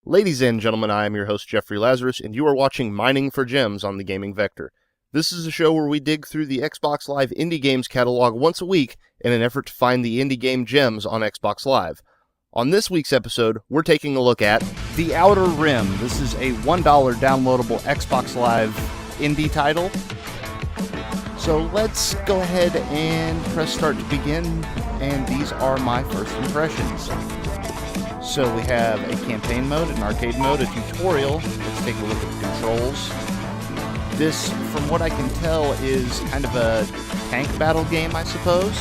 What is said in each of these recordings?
Ladies and gentlemen, I am your host, Jeffrey Lazarus, and you are watching Mining for Gems on the Gaming Vector. This is a show where we dig through the Xbox Live indie games catalog once a week in an effort to find the indie game gems on Xbox Live. On this week's episode, we're taking a look at The Outer Rim. This is a $1 downloadable Xbox Live indie title. So let's go ahead and press start to begin, and these are my first impressions. So we have a campaign mode, an arcade mode, a tutorial. Let's take a look at the controls. This, from what I can tell, is kind of a tank battle game, I suppose.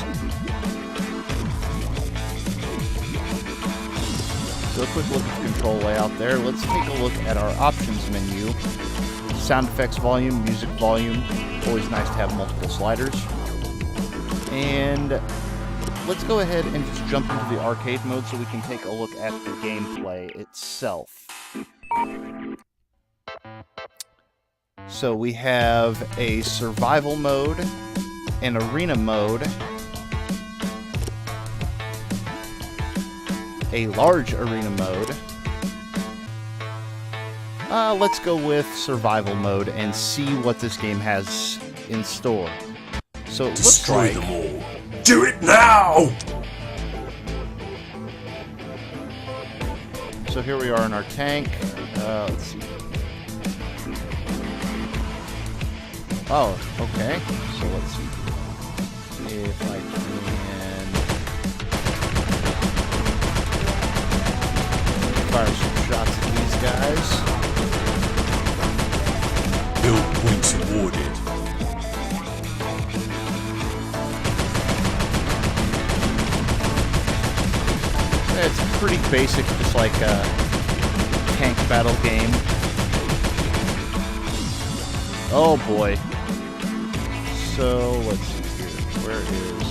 So a quick look at the control layout there. Let's take a look at our options menu. Sound effects volume, music volume. Always nice to have multiple sliders. And let's go ahead and just jump into the arcade mode so we can take a look at the gameplay itself. So we have a survival mode, an arena mode, a large arena mode. Let's go with survival mode and see what this game has in store. So it Destroy looks like... them all. Do it now! So here we are in our tank. Let's see. Oh, okay. So let's see if I can fire some shots at these guys. Build points awarded. It's pretty basic, just like a tank battle game. Oh boy. So, let's see here. Where is...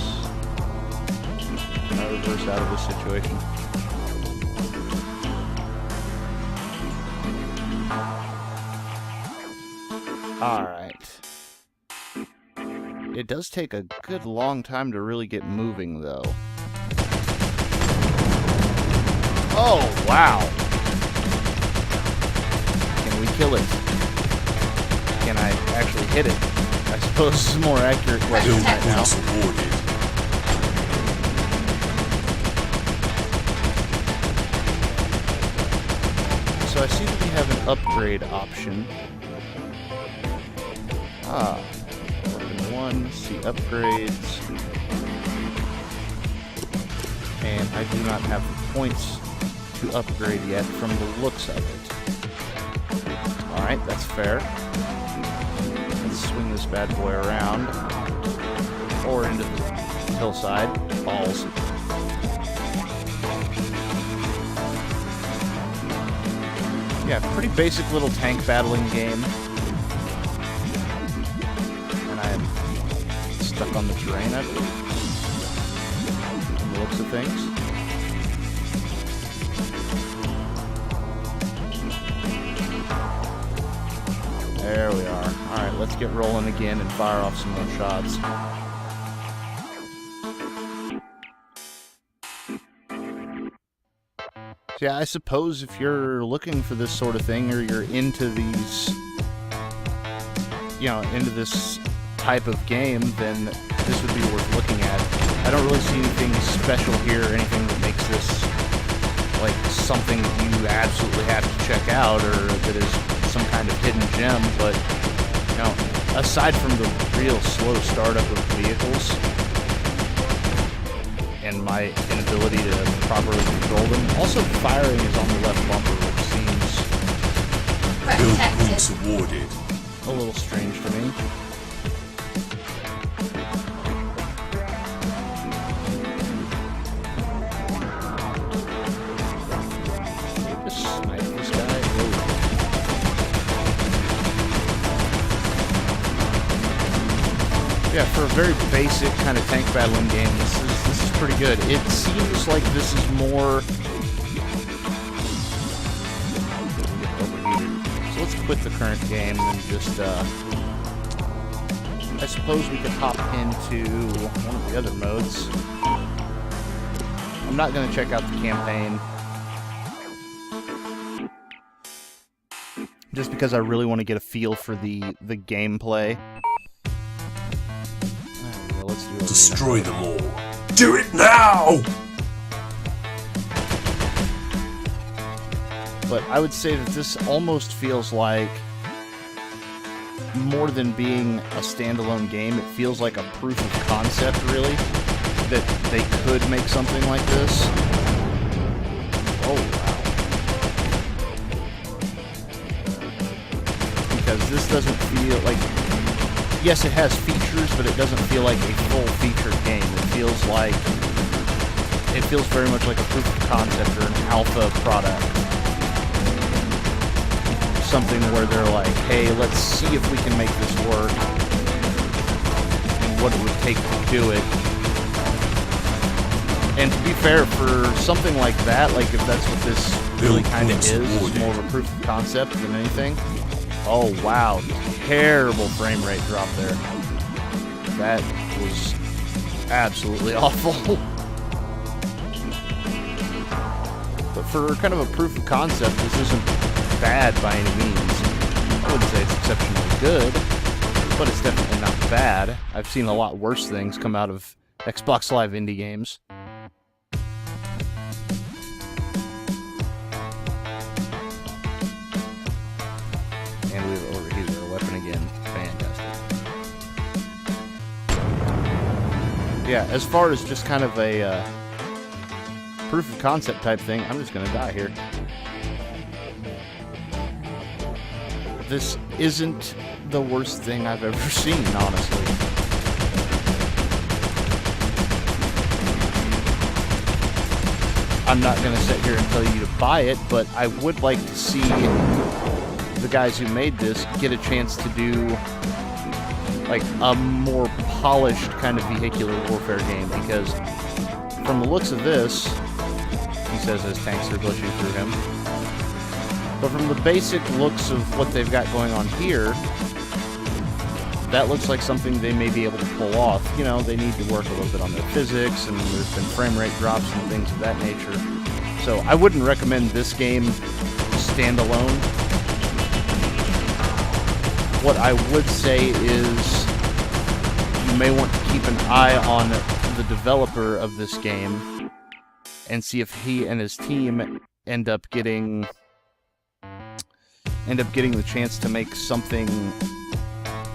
Can I reverse out of this situation? Alright. It does take a good long time to really get moving, though. Oh, wow. Can we kill it? Can I actually hit it? I suppose this is a more accurate question Build right now. points awarded. So I see that we have an upgrade option. Weapon 1, see upgrades. And I do not have the points to upgrade yet from the looks of it. Alright, that's fair. Let's swing this bad boy around. Or into the hillside. Balls. Yeah, pretty basic little tank battling game. And I'm stuck on the terrain, I believe. From the looks of things. There we are. Alright, let's get rolling again and fire off some more shots. So yeah, I suppose if you're looking for this sort of thing, or you're into these, into this type of game, then this would be worth looking at. I don't really see anything special here, or anything that makes this, like, something that you absolutely have to check out, or that is some kind of hidden gem, but, aside from the real slow startup of vehicles, and my inability to properly control them. Also, firing is on the left bumper, which seems Build points awarded. a little strange to me. Just snipe this guy. Whoa. Yeah, for a very basic kind of tank battling game, this is pretty good. It seems like this is more... So let's quit the current game and just, I suppose we could hop into one of the other modes. I'm not going to check out the campaign. just because I really want to get a feel for the gameplay. Well, let's do Destroy them all. Do it now! But I would say that this almost feels like, more than being a standalone game, it feels like a proof of concept, really, that they could make something like this. Oh, wow. Because this doesn't feel like... Yes, it has features, but it doesn't feel like a full-featured game. It feels very much like a proof of concept or an alpha product. Something where they're like, hey, let's see if we can make this work and what it would take to do it. And to be fair, for something like that, like if that's what this really kind of is more of a proof of concept than anything. Oh wow, terrible frame rate drop there. That was absolutely awful. But for kind of a proof of concept, this isn't bad by any means. I wouldn't say it's exceptionally good, but it's definitely not bad. I've seen a lot worse things come out of Xbox Live indie games. And we have overheated our weapon again. Fantastic. Yeah, as far as just kind of a proof of concept type thing, I'm just gonna die here. This isn't the worst thing I've ever seen, honestly. I'm not going to sit here and tell you to buy it, but I would like to see the guys who made this get a chance to do like a more polished kind of vehicular warfare game, because from the looks of this, he says his tanks are glitching through him. But from the basic looks of what they've got going on here, that looks like something they may be able to pull off. You know, they need to work a little bit on their physics, and there's been frame rate drops and things of that nature. So I wouldn't recommend this game standalone. What I would say is you may want to keep an eye on the developer of this game and see if he and his team end up getting the chance to make something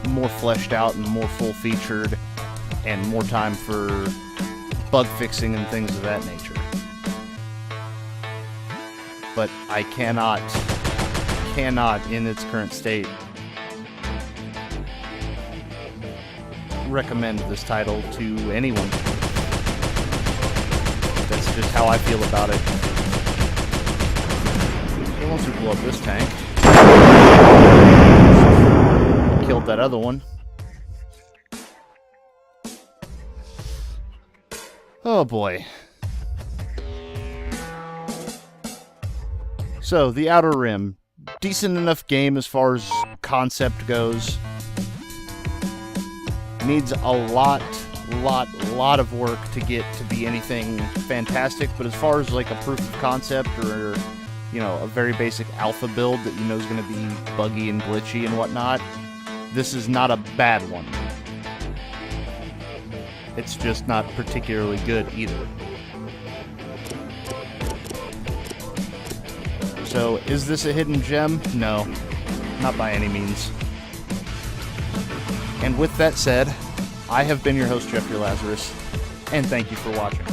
more fleshed out and more full-featured and more time for bug fixing and things of that nature. But I cannot in its current state recommend this title to anyone. That's just how I feel about it. Once we blow up this tank, killed that other one. Oh boy. So, The Outer Rim. Decent enough game as far as concept goes. Needs a lot of work to get to be anything fantastic, but as far as like a proof of concept or, you know, a very basic alpha build that you know is going to be buggy and glitchy and whatnot, this is not a bad one. It's just not particularly good either. So, is this a hidden gem? No, not by any means. And with that said, I have been your host, Jeffrey Lazarus, and thank you for watching.